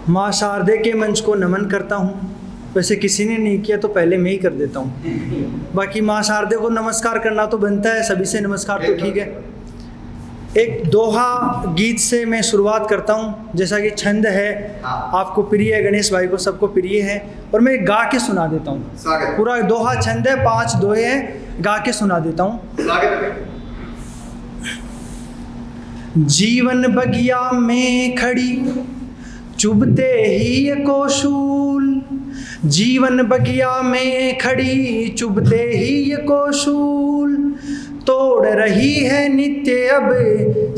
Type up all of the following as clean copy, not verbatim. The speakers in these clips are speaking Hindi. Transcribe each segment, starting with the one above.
माँ शारदे के मंच को नमन करता हूँ। वैसे किसी ने नहीं किया तो पहले मैं ही कर देता हूँ। बाकी माँ शारदे को नमस्कार करना तो बनता है, सभी से नमस्कार तो ठीक है। एक दोहा गीत से मैं शुरुआत करता हूँ। जैसा कि छंद है, आपको प्रिय है, गणेश भाई को सबको प्रिय है, और मैं गा के सुना देता हूँ। पूरा दोहा छंद है, 5 दोहे हैं, गा के सुना देता हूँ। जीवन बगिया में खड़ी चुभते ही को शूल, जीवन बगिया में खड़ी चुभते ही को शूल, तोड़ रही है नित्य अब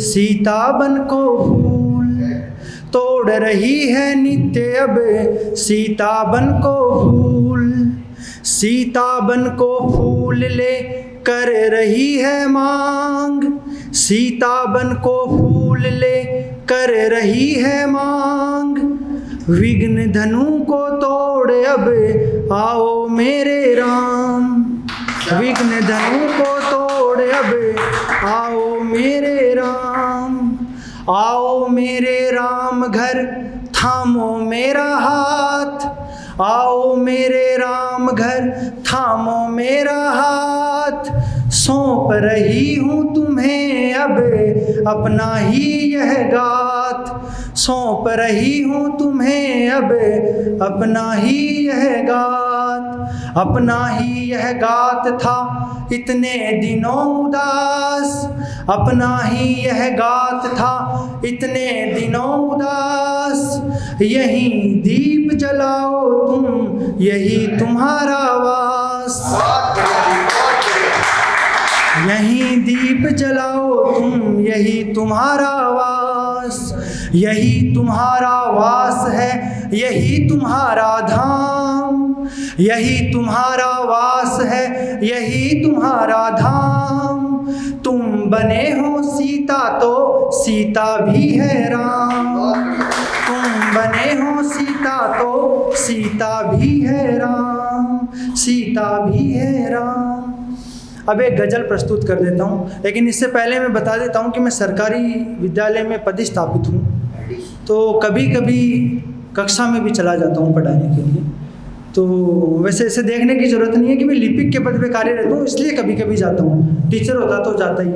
सीता बन को फूल, तोड़ रही है नित्य अब सीता बन को फूल, सीता बन को फूल ले कर रही है मांग, सीता बन को फूल ले कर रही है मांग, विघ्न धनु को तोड़ अब आओ मेरे राम, विघ्न धनु को तोड़ अब आओ मेरे राम, आओ मेरे राम घर थामो मेरा हाथ, आओ मेरे राम घर थामो मेरा हाथ, सौंप रही हूँ तुम्हें अब अपना ही यह गात, सौंप रही हूँ तुम्हें अब अपना ही यह गात, अपना ही यह गात था इतने दिनों उदास, अपना ही यह गात था इतने दिनों उदास, यही दीप जलाओ तुम यही तुम्हारा वास, यही दीप जलाओ तुम यही तुम्हारा वास, यही तुम्हारा वास है यही तुम्हारा धाम, यही तुम्हारा वास है यही तुम्हारा धाम, तुम बने हो सीता तो सीता भी है राम, तुम बने हो सीता तो सीता भी है राम, सीता भी है राम। अब एक गज़ल प्रस्तुत कर देता हूँ, लेकिन इससे पहले मैं बता देता हूँ कि मैं सरकारी विद्यालय में पदस्थापित हूँ, तो कभी कभी कक्षा में भी चला जाता हूँ पढ़ाने के लिए। तो वैसे ऐसे देखने की ज़रूरत नहीं है कि मैं लिपिक के पद पे कार्यरत हूँ, इसलिए कभी कभी जाता हूँ, टीचर होता तो जाता ही।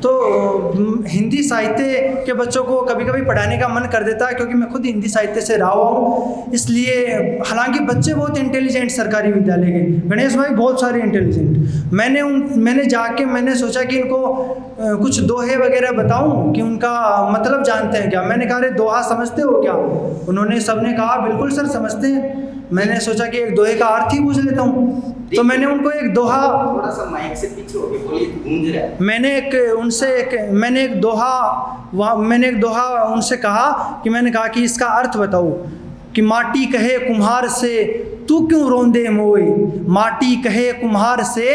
तो हिंदी साहित्य के बच्चों को कभी कभी पढ़ाने का मन कर देता है, क्योंकि मैं खुद हिंदी साहित्य से रहा हूँ, इसलिए। हालांकि बच्चे बहुत इंटेलिजेंट सरकारी विद्यालय के, गणेश भाई बहुत सारे इंटेलिजेंट। मैंने सोचा कि इनको कुछ दोहे वगैरह बताऊं कि उनका मतलब जानते हैं क्या। मैंने कहा अरे दोहा समझते हो क्या? उन्होंने सबने कहा बिल्कुल सर समझते हैं। मैंने सोचा कि एक दोहे का अर्थ ही पूछ लेता हूँ, तो मैंने उनको एक दोहा, थोड़ा सा माइक से पीछे हो गए, बोलिए, गूंज रहा है। मैंने एक दोहा उनसे कहा कि इसका अर्थ बताओ कि माटी कहे कुम्हार से तू क्यों रोंदे मोए, माटी कहे कुम्हार से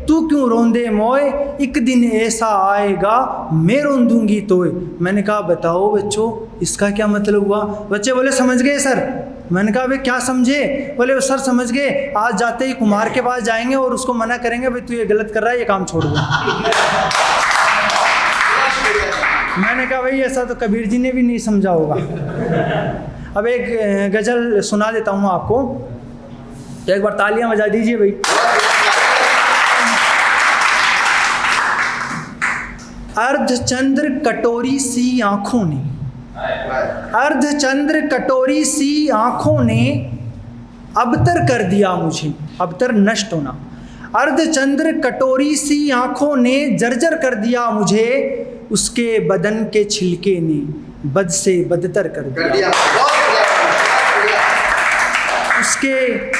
तू क्यों रोंदे मोए, एक दिन ऐसा आएगा मैं रोन दूंगी तोए। मैंने कहा बताओ बच्चों इसका क्या मतलब हुआ? बच्चे बोले समझ गए सर। मैंने कहा वे क्या समझे? बोले सर समझ गए, आज जाते ही कुम्हार के पास जाएंगे और उसको मना करेंगे भाई तू ये गलत कर रहा है, ये काम छोड़ दो। मैंने कहा भाई ऐसा तो कबीर जी ने भी नहीं समझा होगा। अब एक गज़ल सुना देता हूँ आपको, तो एक बार तालियां बजा दीजिए भाई। अर्धचंद्र कटोरी सी आंखों ने, अर्धचंद्र कटोरी सी आंखों ने अबतर कर दिया मुझे, अबतर नष्ट होना। अर्धचंद्र कटोरी सी आंखों ने जर्जर कर दिया मुझे, उसके बदन के छिलके ने बद से बदतर कर दिया। उसके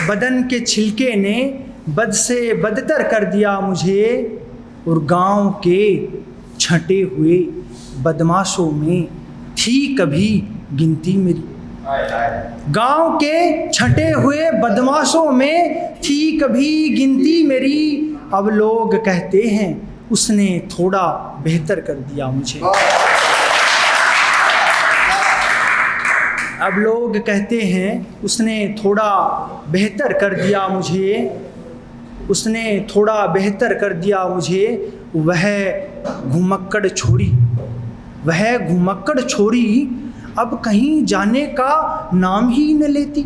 बदन के छिलके ने बद से बदतर कर दिया मुझे, और गांव के छंटे हुए बदमाशों में थी कभी गिनती मेरी। गांव के छंटे हुए बदमाशों में थी कभी गिनती मेरी, अब लोग कहते हैं उसने थोड़ा बेहतर कर दिया मुझे। अब लोग कहते हैं उसने थोड़ा बेहतर कर दिया मुझे, उसने थोड़ा बेहतर कर दिया मुझे। वह घुमक्कड़ छोरी, वह घुमक्कड़ छोरी अब कहीं जाने का नाम ही न लेती।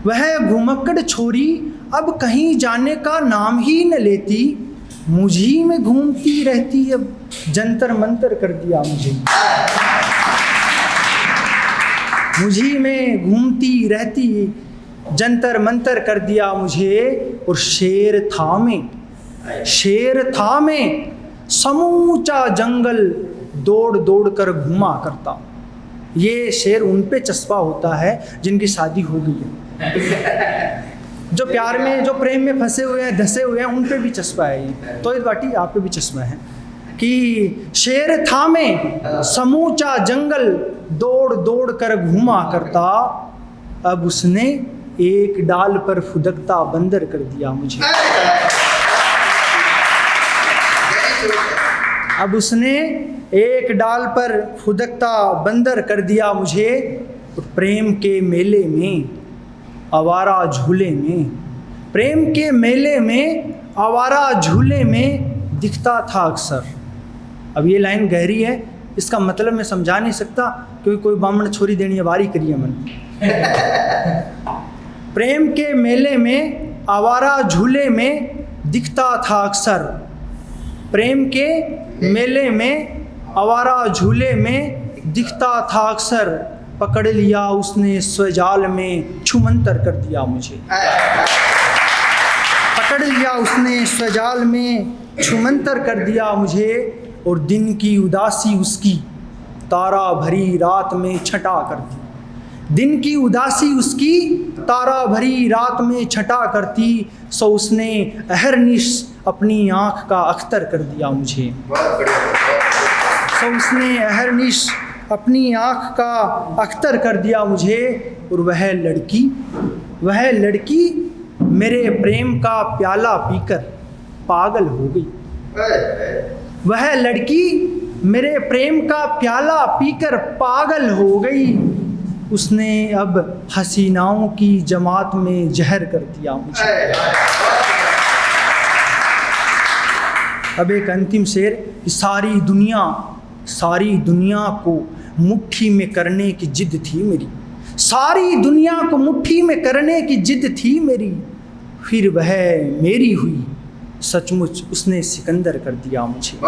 वह घुमक्कड़ छोरी अब कहीं जाने का नाम ही न लेती। मुझी में घूमती रहती, अब जंतर मंतर कर दिया मुझे। मुझी में घूमती रहती, जंतर मंतर कर दिया मुझे। और शेर था मैं समूचा जंगल दौड़ दौड़ कर घूमा करता। ये शेर उन पे चस्पा होता है जिनकी शादी हो गई है। जो प्यार में, जो प्रेम में फंसे हुए हैं, धसे हुए हैं, उन पे भी चस्पा है ये। तो इस बाटी आप पे भी चस्पा है कि शेर था मैं समूचा जंगल दौड़ दौड़ कर घूमा करता। अब उसने एक डाल पर फुदकता बंदर कर दिया मुझे। अब उसने एक डाल पर फुदकता बंदर कर दिया मुझे। प्रेम के मेले में आवारा झूले में, प्रेम के मेले में आवारा झूले में दिखता था अक्सर। अब ये लाइन गहरी है, इसका मतलब मैं समझा नहीं सकता क्योंकि कोई बामण छोरी देनी है वारी करिए मन। प्रेम के मेले में आवारा झूले में दिखता था अक्सर। प्रेम के मेले में आवारा झूले में दिखता था अक्सर। पकड़ लिया उसने स्वजाल में छुमंतर कर दिया मुझे। पकड़ लिया उसने स्वजाल में छुमंतर कर दिया मुझे। और दिन की उदासी उसकी तारा भरी रात में छटा करती। दिन की उदासी उसकी तारा भरी रात में छटा करती। सो उसने अहरनिश अपनी आँख का अख्तर कर दिया मुझे। सो उसने अहरनिश अपनी आँख का अख्तर कर दिया मुझे। और वह लड़की मेरे प्रेम का प्याला पीकर पागल हो गई। वह लड़की मेरे प्रेम का प्याला पीकर पागल हो गई। उसने अब हसीनाओं की जमात में जहर कर दिया मुझे। अब एक अंतिम शेर कि सारी दुनिया को मुट्ठी में करने की जिद थी मेरी। सारी दुनिया को मुट्ठी में करने की जिद थी मेरी। फिर वह मेरी हुई, सचमुच उसने सिकंदर कर दिया मुझे।